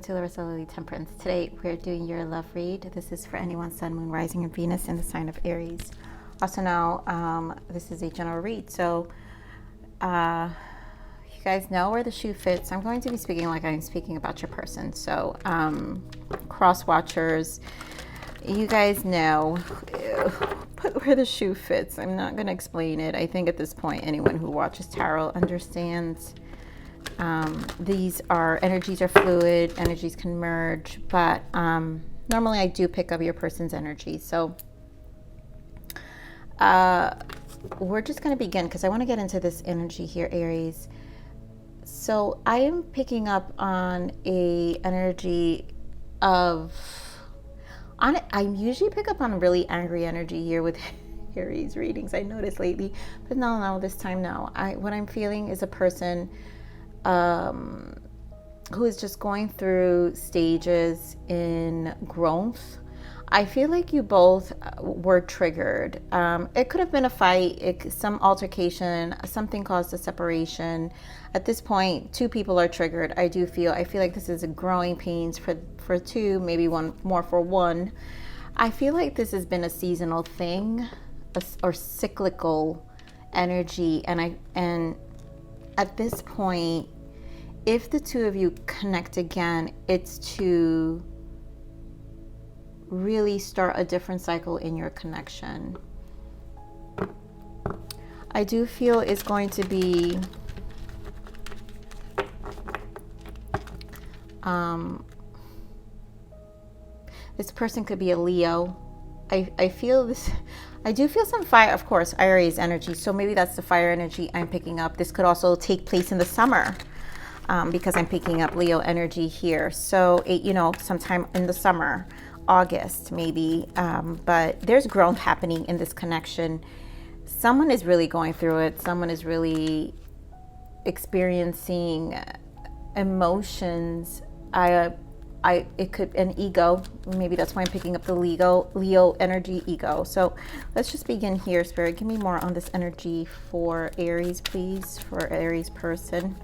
to Larisa Lili Temperance. Today we're doing your love read. This is for anyone Sun, Moon, Rising, and Venus in the sign of Aries. Also now, this is a general read. So you guys know where the shoe fits. I'm going to be speaking like I'm speaking about your person. So cross watchers, you guys know but where the shoe fits. I'm not going to explain it. I think at this point anyone who watches tarot understands. These energies are fluid, energies can merge, but normally I do pick up your person's energy. So we're just going to begin because I want to get into this energy here, Aries. So I am picking up on a energy of, I usually pick up on really angry energy here with Aries readings, I noticed lately, but no, this time no. What I'm feeling is a person who is just going through stages in growth. I feel like you both were triggered. It could have been a fight, some altercation, something caused a separation. At this point, two people are triggered. I feel like this is a growing pains for two, maybe one more for one. I feel like this has been a seasonal thing, or cyclical energy, and at this point, if the two of you connect again, it's to really start a different cycle in your connection. I do feel it's going to be this person could be a Leo. I feel this. I do feel some fire, of course, Aries energy. So maybe that's the fire energy I'm picking up. This could also take place in the summer because I'm picking up Leo energy here. So, sometime in the summer, August maybe. But there's growth happening in this connection. Someone is really going through it. Someone is really experiencing emotions. It could an ego. Maybe that's why I'm picking up the Leo energy, ego. So let's just begin here, Spirit. Give me more on this energy for Aries, please, for Aries person.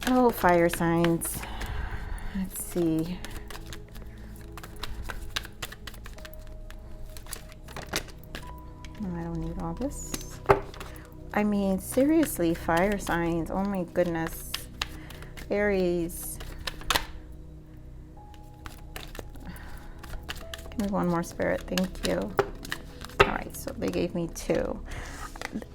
Oh, fire signs. Let's see. I don't need all this. I mean, seriously, fire signs. Oh my goodness. Aries. Give me one more, Spirit. Thank you. All right, so they gave me two.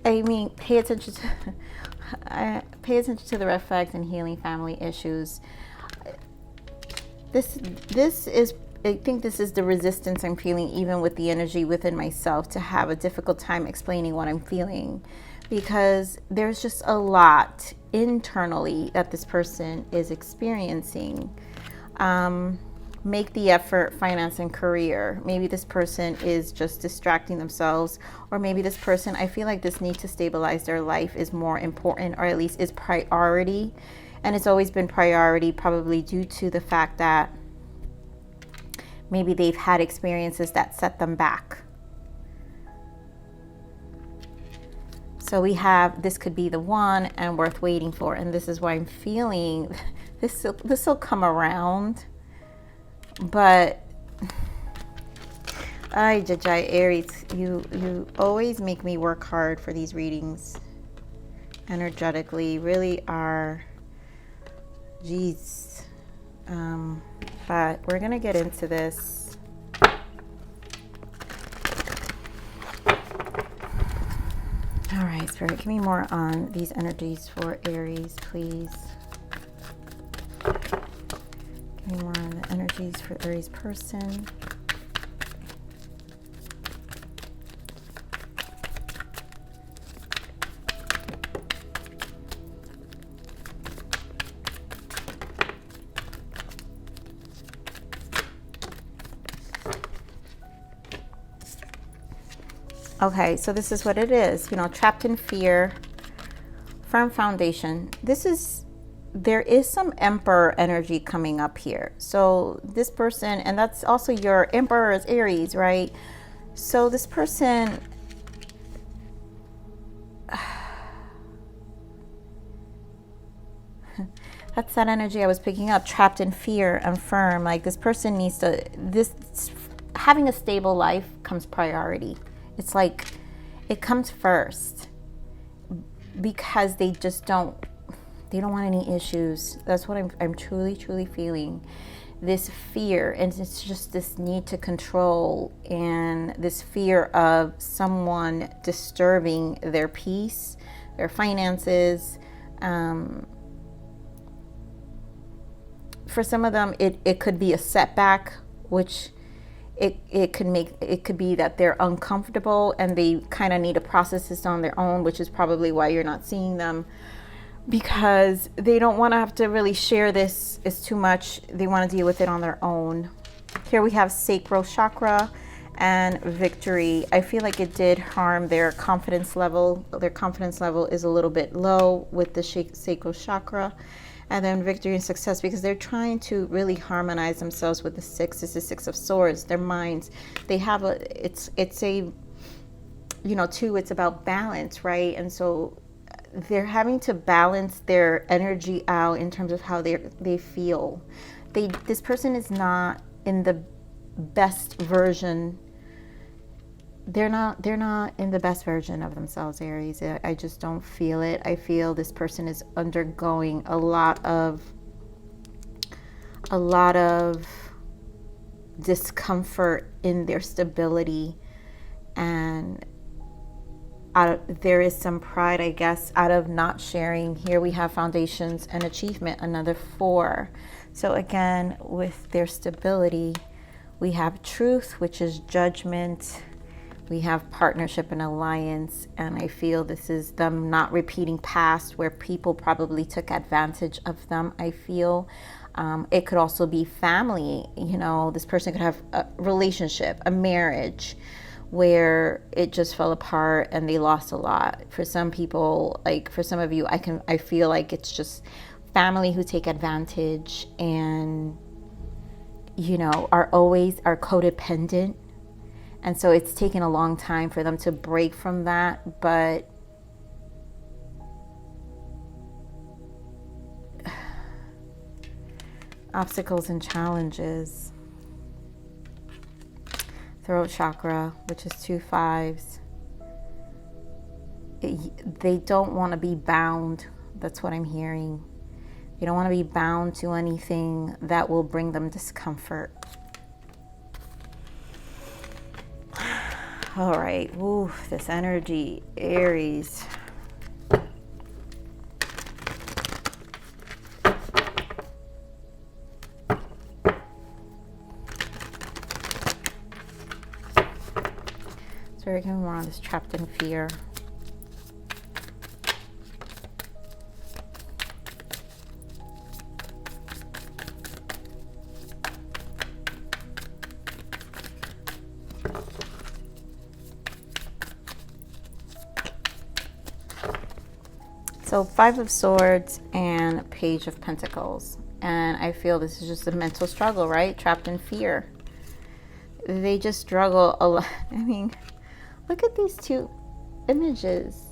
I mean, pay attention to the red flags and healing family issues. This is, I think this is the resistance I'm feeling, even with the energy within myself, to have a difficult time explaining what I'm feeling, because there's just a lot internally that this person is experiencing. Make the effort, finance and career. Maybe this person is just distracting themselves, or maybe this person, I feel like this need to stabilize their life is more important, or at least is priority. And it's always been priority, probably due to the fact that maybe they've had experiences that set them back. So we have, this could be the one and worth waiting for. And this is why I'm feeling this will come around. But Aries, you always make me work hard for these readings energetically. Really are, geez. But we're gonna get into this. All right, Spirit, give me more on these energies for Aries, please. Give me more on the energies for Aries person. Okay, so this is what it is. Trapped in fear, firm foundation. There is some Emperor energy coming up here. So this person, and that's also your Emperor is Aries, right? So this person, That's that energy I was picking up, trapped in fear and firm. Like this person needs to, having a stable life comes priority. It's like, it comes first because they just don't want any issues. That's what I'm truly, truly feeling. This fear, and it's just this need to control and this fear of someone disturbing their peace, their finances. For some of them, it could be a setback, which it could be that they're uncomfortable and they kind of need to process this on their own, which is probably why you're not seeing them, because they don't want to have to really share this. It's too much. They want to deal with it on their own. Here we have sacral chakra and victory. I feel like it did harm their confidence level. Their confidence level is a little bit low with the sacral chakra. And then victory and success, because they're trying to really harmonize themselves with the six. It's the Six of Swords, their minds. They have it's a, too, it's about balance, right? And so they're having to balance their energy out in terms of how they feel. This person is not in the best version. They're not in the best version of themselves, Aries. I just don't feel it. I feel this person is undergoing a lot of discomfort in their stability, and there is some pride, I guess, out of not sharing. Here we have foundations and achievement, another 4. So again, with their stability, we have truth, which is judgment. We have partnership and alliance, and I feel this is them not repeating past where people probably took advantage of them. I feel it could also be family. This person could have a relationship, a marriage, where it just fell apart and they lost a lot. For some people, like for some of you, I feel like it's just family who take advantage and are codependent. And so it's taken a long time for them to break from that, but obstacles and challenges. Throat chakra, which is 2 5s. They don't want to be bound. That's what I'm hearing. They don't want to be bound to anything that will bring them discomfort. All right, ooh, this energy, Aries. So we're getting more on this trapped in fear. So 5 of Swords and Page of Pentacles. And I feel this is just a mental struggle, right? Trapped in fear. They just struggle a lot. I mean, look at these 2 images.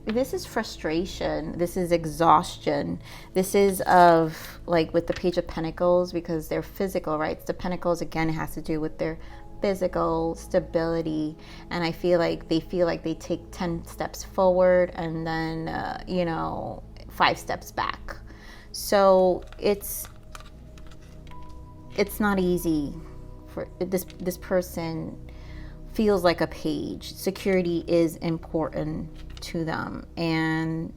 This is frustration. This is exhaustion. This is of, like, with the Page of Pentacles, because they're physical, right? The Pentacles, again, it has to do with their physical stability, and I feel like they take 10 steps forward and then 5 steps back. So it's not easy for this person. Feels like a page. Security is important to them, and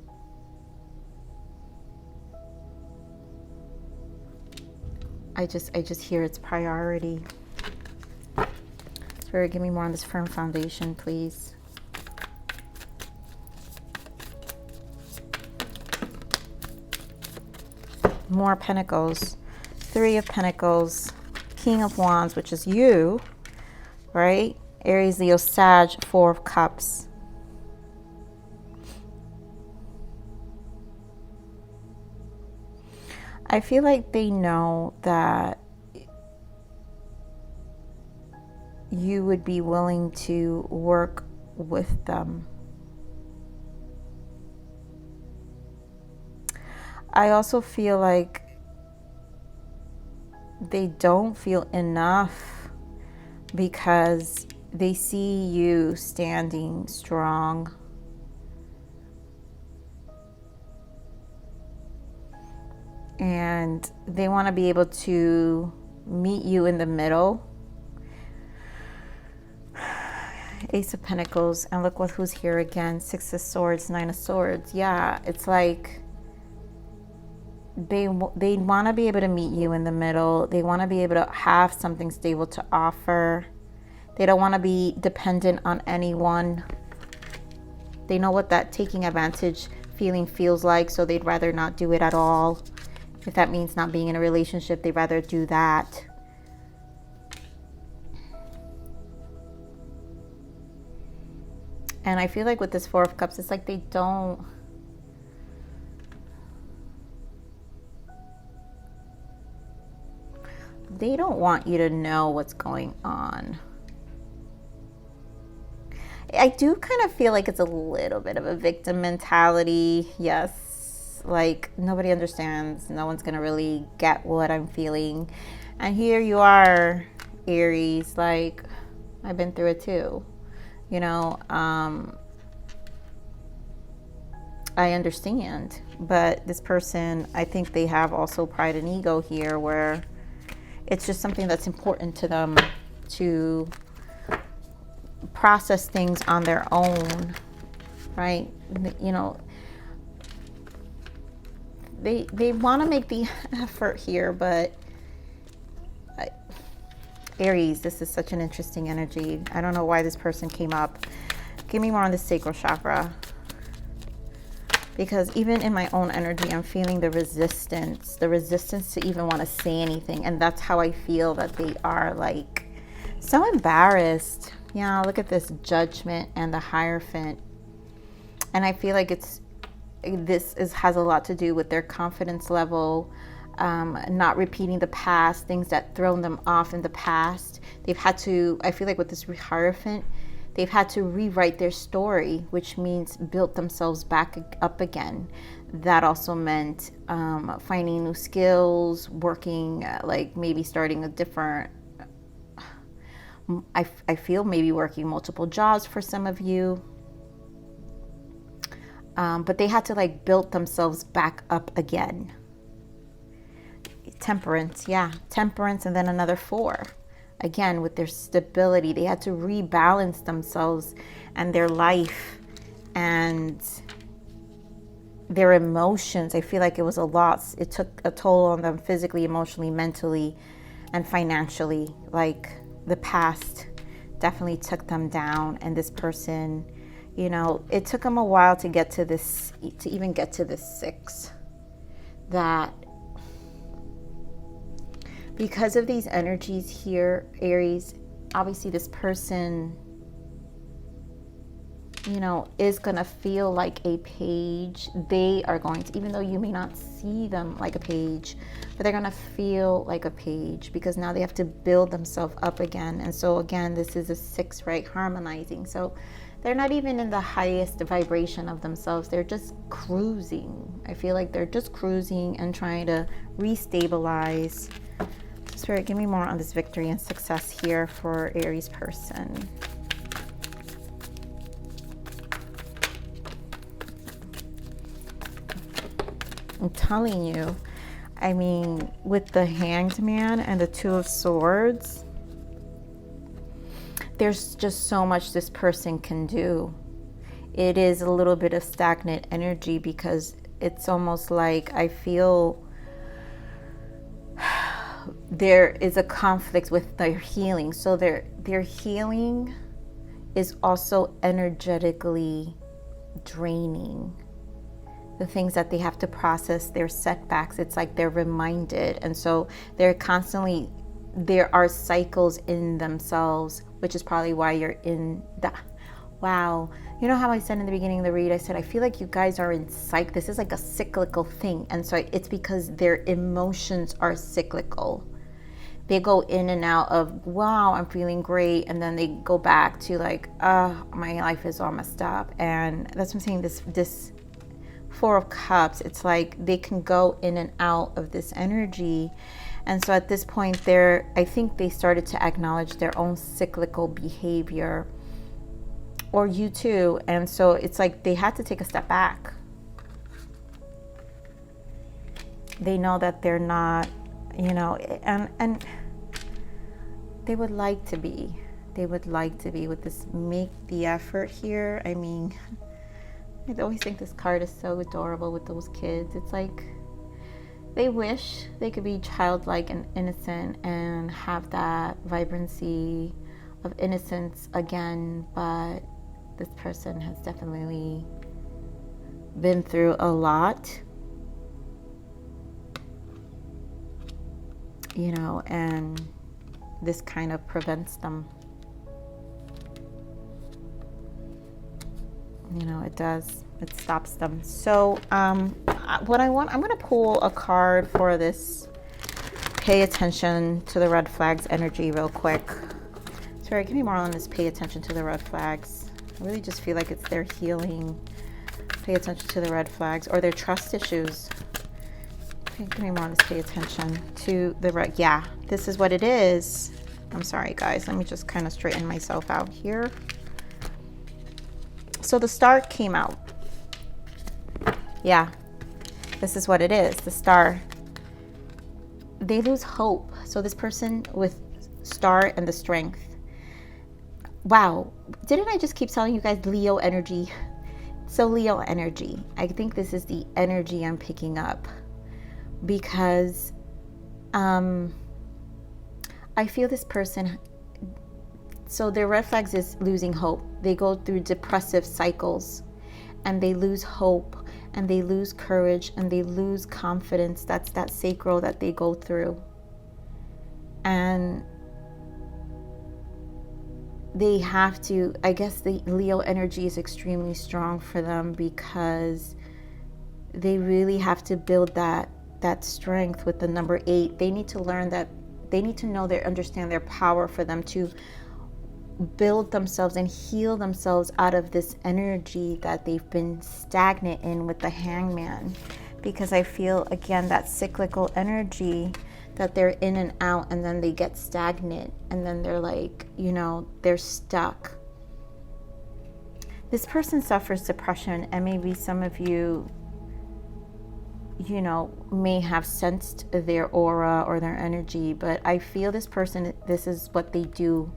I just hear it's priority. Spirit, give me more on this firm foundation, please. More Pentacles. 3 of Pentacles. King of Wands, which is you, right? Aries, Leo, Sag, 4 of Cups. I feel like they know that you would be willing to work with them. I also feel like they don't feel enough because they see you standing strong. And they want to be able to meet you in the middle. Ace of Pentacles, and look who's here again. Six of Swords, Nine of Swords. Yeah, it's like they want to be able to meet you in the middle. They want to be able to have something stable to offer. They don't want to be dependent on anyone. They know what that taking advantage feeling feels like, so they'd rather not do it at all. If that means not being in a relationship, they'd rather do that. And I feel like with this Four of Cups, it's like they don't want you to know what's going on. I do kind of feel like it's a little bit of a victim mentality. Yes, like nobody understands. No one's going to really get what I'm feeling. And here you are, Aries, like I've been through it too. You know, I understand. But this person, I think they have also pride and ego here, where it's just something that's important to them to process things on their own, right? You know, they want to make the effort here, but Aries, this is such an interesting energy. I don't know why this person came up. Give me more on the sacral chakra. Because even in my own energy, I'm feeling the resistance to even want to say anything. And that's how I feel that they are like so embarrassed. Yeah, look at this Judgment and the Hierophant. And I feel like has a lot to do with their confidence level, not repeating the past, things that thrown them off in the past. They've had to, I feel like with this Hierophant, they've had to rewrite their story, which means build themselves back up again. That also meant finding new skills, working, like maybe starting a different, I feel maybe working multiple jobs for some of you. But they had to like build themselves back up again. Temperance, yeah, Temperance, and then another 4. Again, with their stability, they had to rebalance themselves and their life and their emotions. I feel like it was a lot. It took a toll on them physically, emotionally, mentally, and financially. Like the past definitely took them down. And this person, you know, it took them a while to get to this, to even get to this 6. That because of these energies here, Aries, obviously this person, you know, is going to feel like a page. They are going to, even though you may not see them like a page, but they're going to feel like a page because now they have to build themselves up again. And so again, this is a 6, right? Harmonizing. So they're not even in the highest vibration of themselves. They're just cruising. I feel like they're just cruising and trying to restabilize. Spirit, give me more on this victory and success here for Aries person. I'm telling you, I mean, with the Hanged Man and the 2 of Swords, there's just so much this person can do. It is a little bit of stagnant energy because it's almost like I feel there is a conflict with their healing. So their healing is also energetically draining. The things that they have to process, their setbacks, it's like they're reminded. And so they're constantly, there are cycles in themselves, which is probably why you're in that. Wow. You know how I said in the beginning of the read, I said, I feel like you guys are in this is like a cyclical thing. And so it's because their emotions are cyclical. They go in and out of, wow, I'm feeling great. And then they go back to like, my life is all messed up. And that's what I'm saying. This 4 Four of Cups, it's like they can go in and out of this energy. And so at this point, I think they started to acknowledge their own cyclical behavior, or you too. And so it's like they had to take a step back. They know that they're not, and they would like to be. They would like to be with this, make the effort here. I mean, I always think this card is so adorable with those kids. It's like they wish they could be childlike and innocent and have that vibrancy of innocence again, but this person has definitely been through a lot, and this kind of prevents them. It does. It stops them. So what I'm going to pull a card for this pay attention to the red flags energy real quick. Sorry, give me more on this pay attention to the red flags. I really just feel like it's their healing. Pay attention to the red flags or their trust issues. Okay, give me more on this pay attention to the red. Yeah, this is what it is. I'm sorry, guys. Let me just kind of straighten myself out here. So the star came out. Yeah, this is what it is. The star. They lose hope. So this person with star and the strength. Wow. Didn't I just keep telling you guys Leo energy? So Leo energy. I think this is the energy I'm picking up. Because I feel this person, so their red flags is losing hope. They go through depressive cycles and they lose hope and they lose courage and they lose confidence. That's that sacral that they go through. And they have to, I guess the Leo energy is extremely strong for them because they really have to build that strength with the number 8. They need to learn that, they need to know understand their power for them to build themselves and heal themselves out of this energy that they've been stagnant in with the Hangman. Because I feel, again, that cyclical energy that they're in and out and then they get stagnant and then they're like, they're stuck. This person suffers depression, and maybe some of you may have sensed their aura or their energy, but I feel this person, this is what they do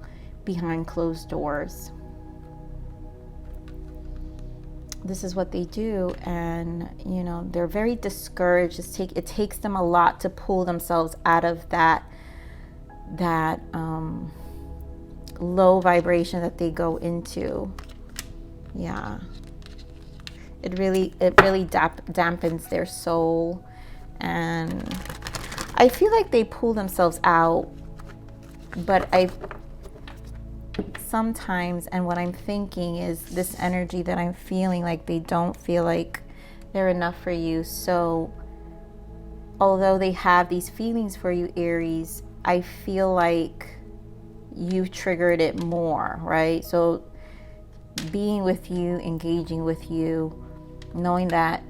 behind closed doors. This is what they do, and they're very discouraged. It takes them a lot to pull themselves out of that low vibration that they go into. Yeah. It really dampens their soul, and I feel like they pull themselves out, but sometimes, and what I'm thinking is this energy that I'm feeling, like they don't feel like they're enough for you. So although they have these feelings for you, Aries, I feel like you've triggered it more, right? So being with you, engaging with you, knowing that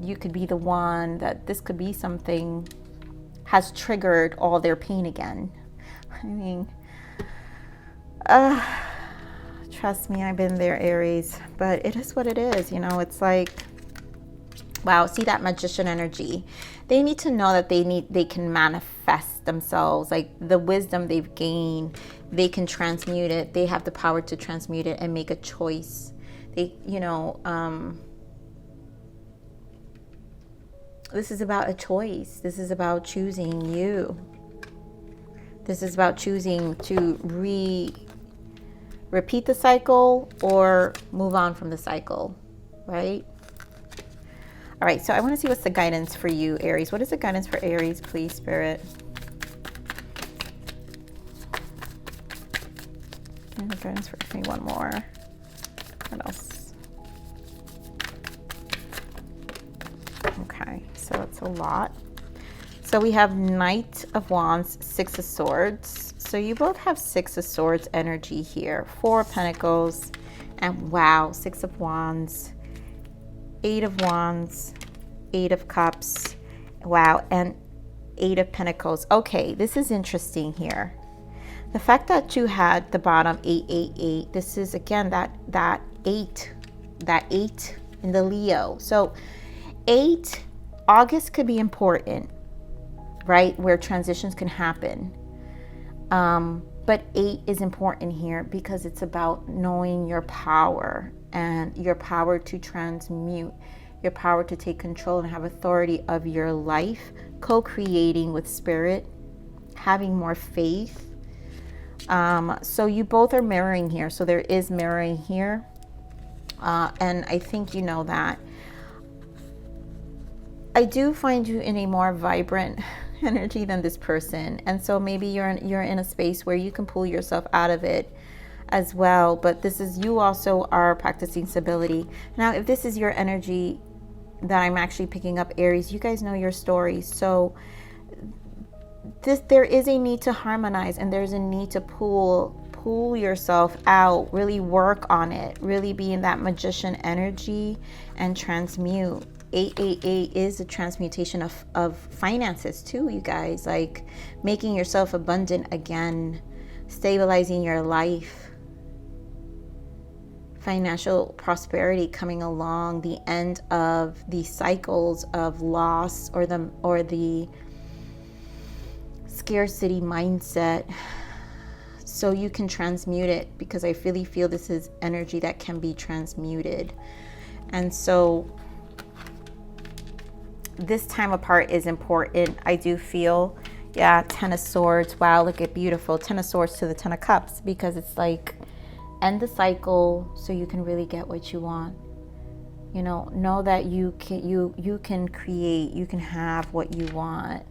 you could be the one, that this could be something, has triggered all their pain again. I mean, trust me, I've been there, Aries, but it is what it is. It's like, wow, see that magician energy. They need to know that they can manifest themselves, like the wisdom they've gained, they can transmute it. They have the power to transmute it and make a choice. This is about a choice. This is about choosing you. This is about choosing to repeat the cycle or move on from the cycle, right? All right, so I want to see what's the guidance for you, Aries. What is the guidance for Aries, please, Spirit? And the guidance for me, one more. What else? Okay, so it's a lot. So we have Knight of Wands, Six of Swords. So you both have Six of Swords energy here. Four of Pentacles, and wow, Six of Wands. Eight of Wands, Eight of Cups, wow, and Eight of Pentacles. Okay, this is interesting here. The fact that you had the bottom 888, this is again that eight in the Leo. So 8, August could be important, right? Where transitions can happen. But 8 is important here because it's about knowing your power and your power to transmute, your power to take control and have authority of your life, co-creating with spirit, having more faith. So you both are mirroring here. So there is mirroring here. And I think you know that. I do find you in a more vibrant energy than this person, and so maybe you're in a space where you can pull yourself out of it as well. But this is, you also are practicing stability. Now, if this is your energy that I'm actually picking up, Aries, you guys know your story. So there is a need to harmonize, and there's a need to pull yourself out, really work on it, really be in that magician energy and transmute. 888 is a transmutation of finances too, you guys, like making yourself abundant again, stabilizing your life, financial prosperity coming along, the end of the cycles of loss or the scarcity mindset, so you can transmute it, because I really feel this is energy that can be transmuted. And so this time apart is important. I do feel, yeah, 10 of Swords. Wow, look at beautiful 10 of Swords to the 10 of Cups, because it's like end the cycle so you can really get what you want. You know that you can create, you can have what you want.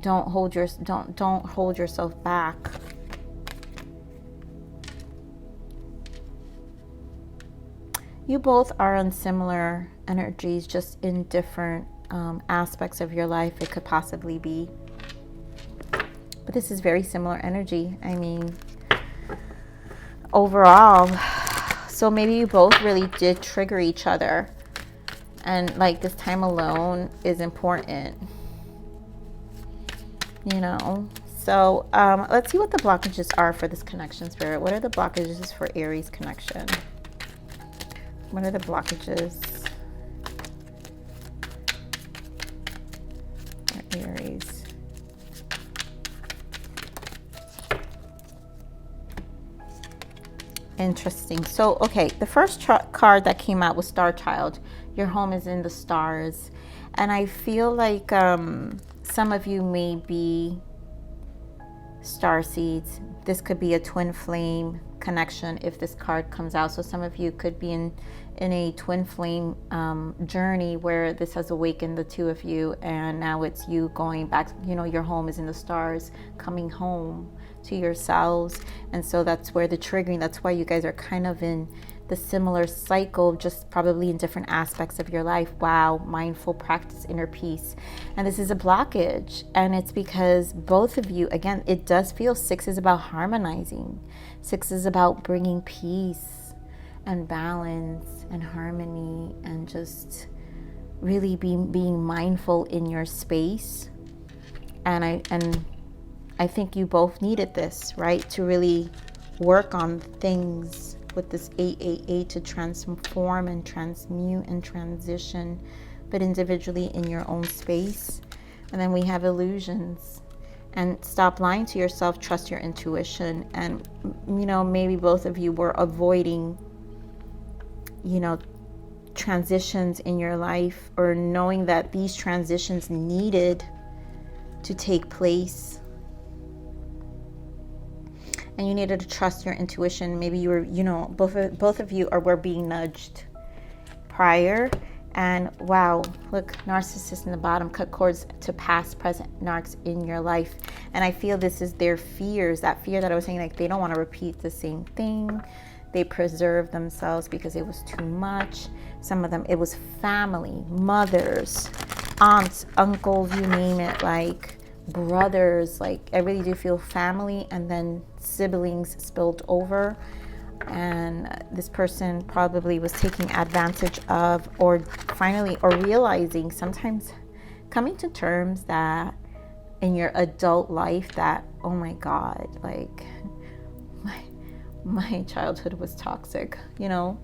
Don't hold yourself back. You both are on similar energies, just in different aspects of your life. It could possibly be, but this is very similar energy. I mean, overall, so maybe you both really did trigger each other, and like this time alone is important. So let's see what the blockages are for this connection, Spirit. What are the blockages for Aries connection? What are the blockages for Aries? Interesting. So, okay, the first card that came out was Star Child. Your home is in the stars. And I feel like some of you may be star seeds. This could be a twin flame connection if this card comes out. So some of you could be in a twin flame journey where this has awakened the two of you, and now it's you going back, your home is in the stars, coming home to yourselves. And so that's where the triggering, that's why you guys are kind of in the similar cycle, just probably in different aspects of your life. Wow, mindful practice, inner peace. And this is a blockage, and it's because both of you, again, it does feel 6 is about harmonizing. 6 is about bringing peace and balance and harmony, and just really being mindful in your space. And I think you both needed this, right, to really work on things with this 888, to transform and transmute and transition, but individually in your own space. And then we have illusions. And stop lying to yourself, trust your intuition. And maybe both of you were avoiding transitions in your life, or knowing that these transitions needed to take place, and you needed to trust your intuition. Maybe you were, both of you were being nudged prior. And wow, look, narcissist in the bottom, cut cords to past, present narcs in your life. And I feel this is their fears, that fear that I was saying, like they don't want to repeat the same thing. They preserve themselves because it was too much. Some of them, it was family, mothers, aunts, uncles, you name it, like brothers. Like I really do feel family, and then siblings spilled over. And this person probably was taking advantage of, or finally, or realizing, sometimes coming to terms that in your adult life that, oh my God, like my childhood was toxic, you know,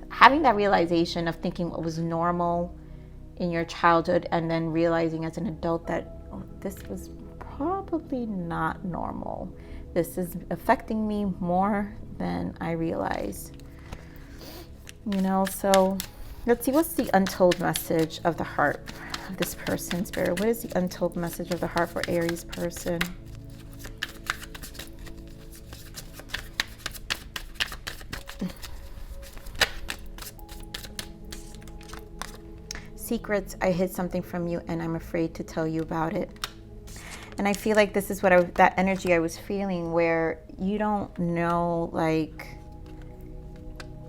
having that realization of thinking what was normal in your childhood and then realizing as an adult that, oh, this was probably not normal. This is affecting me more than I realized, you know. So let's see, what's the untold message of the heart of this person, Spirit? What is the untold message of the heart for Aries person? Secrets, I hid something from you and I'm afraid to tell you about it. And I feel like this is what that energy I was feeling, where you don't know, like,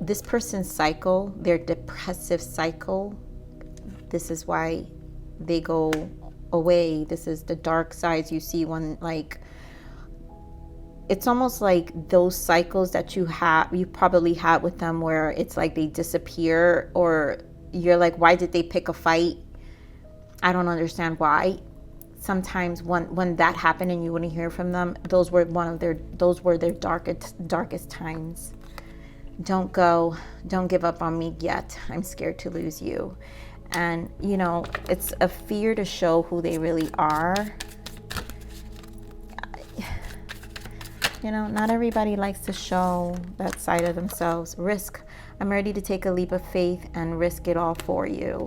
this person's cycle, their depressive cycle. This is why they go away. This is the dark sides you see when, like, it's almost like those cycles that you probably had with them, where it's like they disappear, or you're like, why did they pick a fight? I don't understand why. Sometimes when that happened and you wouldn't hear from them, those were their darkest times. Don't go, don't give up on me yet. I'm scared to lose you. And, you know, it's a fear to show who they really are. You know, not everybody likes to show that side of themselves. Risk. I'm ready to take a leap of faith and risk it all for you.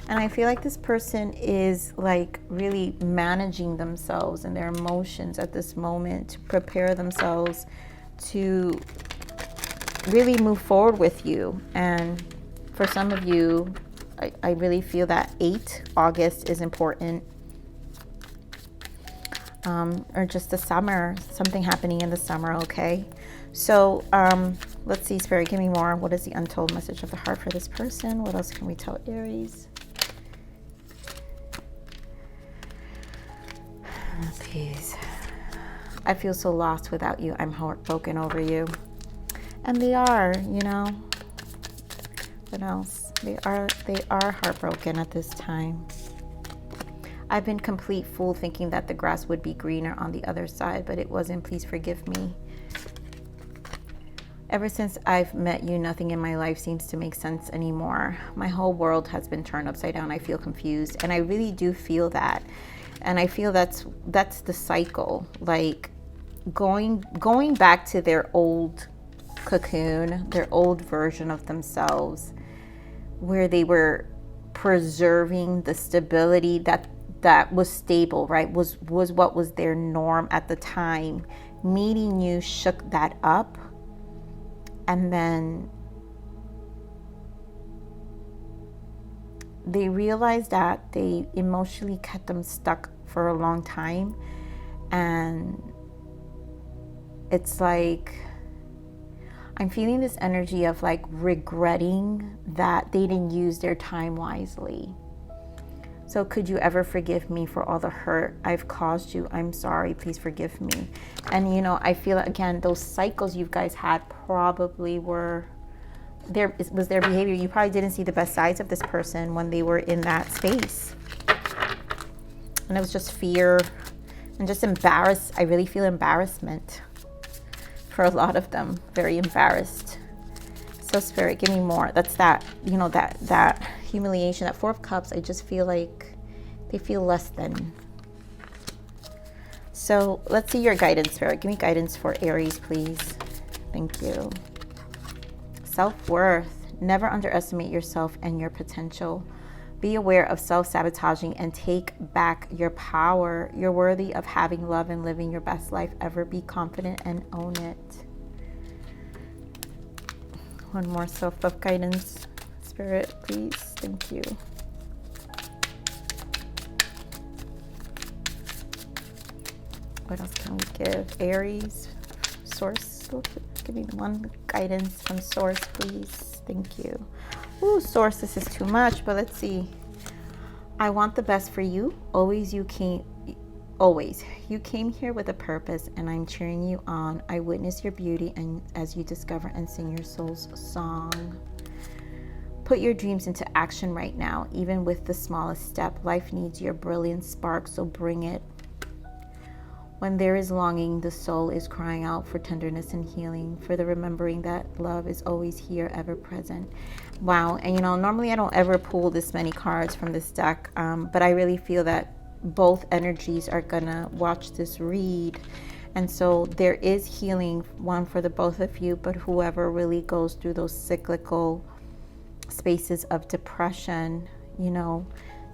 And I feel like this person is like really managing themselves and their emotions at this moment to prepare themselves to really move forward with you. And for some of you, I really feel that 8 August is important. Or just the summer, something happening in the summer, okay? So let's see, Spirit, give me more. What is the untold message of the heart for this person? What else can we tell Aries? Please. I feel so lost without you. I'm heartbroken over you. And they are, you know. What else? They are heartbroken at this time. I've been complete fool thinking that the grass would be greener on the other side, but it wasn't. Please forgive me. Ever since I've met you, nothing in my life seems to make sense anymore. My whole world has been turned upside down. I feel confused, and I really do feel that. And I feel that's the cycle, like going back to their old cocoon, their old version of themselves, where they were preserving the stability that was stable, right? Was what was their norm at the time. Meeting you shook that up, and then they realized that they emotionally kept them stuck for a long time. And it's like, I'm feeling this energy of like regretting that they didn't use their time wisely. So could you ever forgive me for all the hurt I've caused you? I'm sorry, please forgive me. And you know, I feel again, those cycles you guys had probably were was their behavior. You probably didn't see the best sides of this person when they were in that space. And it was just fear and just embarrassed. I really feel embarrassment for a lot of them. Very embarrassed. So Spirit, give me more. That's that, you know, that humiliation, that 4 of Cups. I just feel like they feel less than. So let's see your guidance, Spirit. Give me guidance for Aries, please. Thank you. Self-worth. Never underestimate yourself and your potential. Be aware of self-sabotaging and take back your power. You're worthy of having love and living your best life ever. Be confident and own it. One more self-love guidance, Spirit, please. Thank you. What else can we give? Aries, Source. Give me one guidance from Source, please. Thank you. Ooh, Source, this is too much, but let's see. I want the best for you. Always always, you came here with a purpose, and I'm cheering you on. I witness your beauty and as you discover and sing your soul's song. Put your dreams into action right now, even with the smallest step. Life needs your brilliant spark, so bring it. When there is longing, the soul is crying out for tenderness and healing, for the remembering that love is always here, ever present. Wow. And you know, normally I don't ever pull this many cards from this deck, but I really feel that both energies are gonna watch this read. And so there is healing, one for the both of you, but whoever really goes through those cyclical spaces of depression, you know,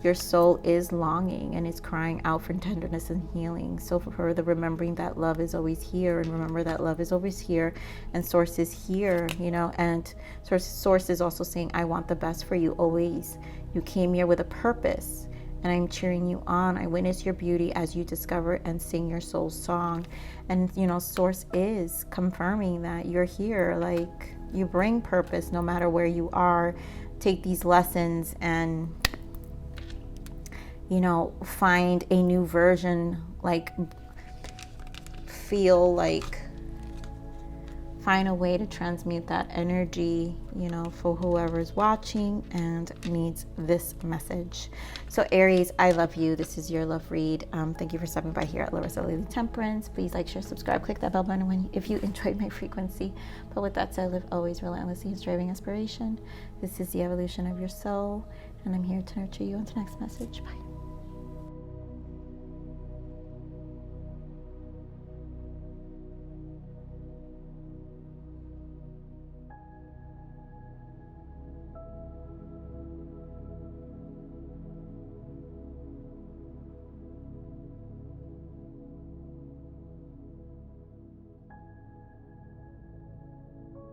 your soul is longing and it's crying out for tenderness and healing. So for the remembering that love is always here, and remember that love is always here, and source is here, you know, and source is also saying, I want the best for you always. You came here with a purpose, and I'm cheering you on. I witness your beauty as you discover and sing your soul's song. And you know, source is confirming that you're here, like you bring purpose no matter where you are. Take these lessons and, you know, find a new version, like feel like, find a way to transmute that energy, you know, for whoever's watching and needs this message. So Aries, I love you. This is your love read. Thank you for stopping by here at Larisa Lili Temperance. Please like, share, subscribe, click that bell button if you enjoyed my frequency. But with that said, live always relentlessly in striving aspiration. This is the evolution of your soul, and I'm here to nurture you. Until next message. Bye.